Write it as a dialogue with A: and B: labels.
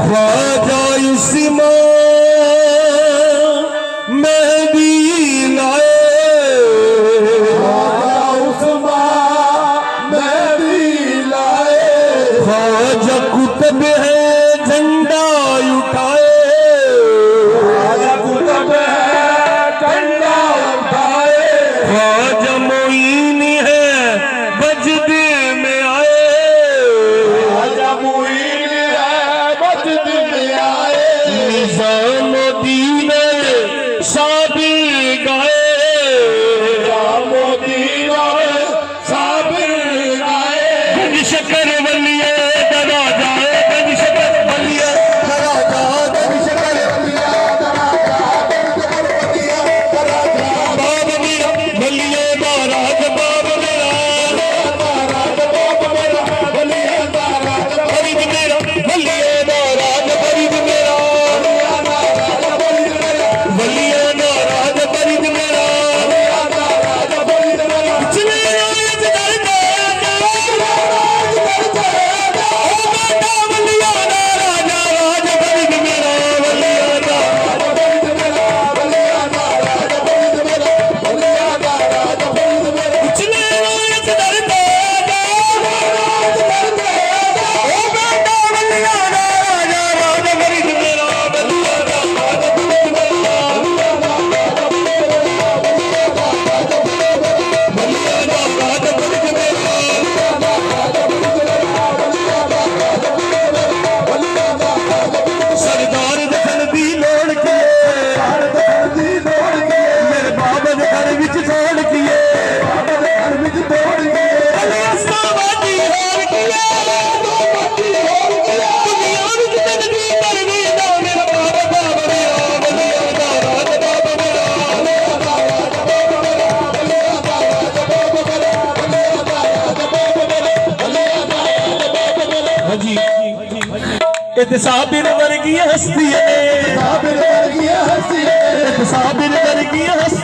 A: ख्वाजा उस्मान मेहदी लाए,
B: ख्वाजा उस्मान मेहदी लाए,
A: ख्वाजा कुतुब है झंडा उठाए,
B: ख्वाजा कुतुब है झंडा उठाए,
A: ख्वाजा मोइन है वजद में आए,
B: ख्वाजा मुईन है मस्जिद में आए,
A: निजामुद्दीन साबिर गाए,
B: निजामुद्दीन साबिर गाए,
A: गंज शकर वलिए दरा जाए, गंज शकर वलिए
B: दरा जा, गंज शकर वलिया दरा जा, गंज शकर वलिया दरा जा,
A: बाब मेरा वलिए बारात बाब मेरा,
B: महाराज बाप मेरा वलिया महाराज
A: फरीद मेरा वलिए बारात फरीद मेरा,
B: वलिया महाराज वलिद मेरा,
A: वलिए नाराज फरीद मेरा,
B: वलिया महाराज वलिद मेरा,
A: चले राज दरबार वलिया नाराज राज फरीद मेरा, वलिया नाराज
B: वलिद मेरा, वलिया महाराज वलिद मेरा, वलिया महाराज वलिद मेरा,
A: चले राज दरबार सरदार दखल दी लोड़ किए,
B: दी दौड़ के
A: मेरे बाबा दे घर विच छोड़ किए,
B: घर विच दौड़ के
A: सावादी होर किए, दुनिया विच तकदी करनी ना मेरा बाबा मेरा, वलिया नाराज बाबा मेरा, हाजी इते साबिर वर्गी हस्ती है,
B: साबिर वर्गी हंसी
A: इते साबिर वर्गी हस्ती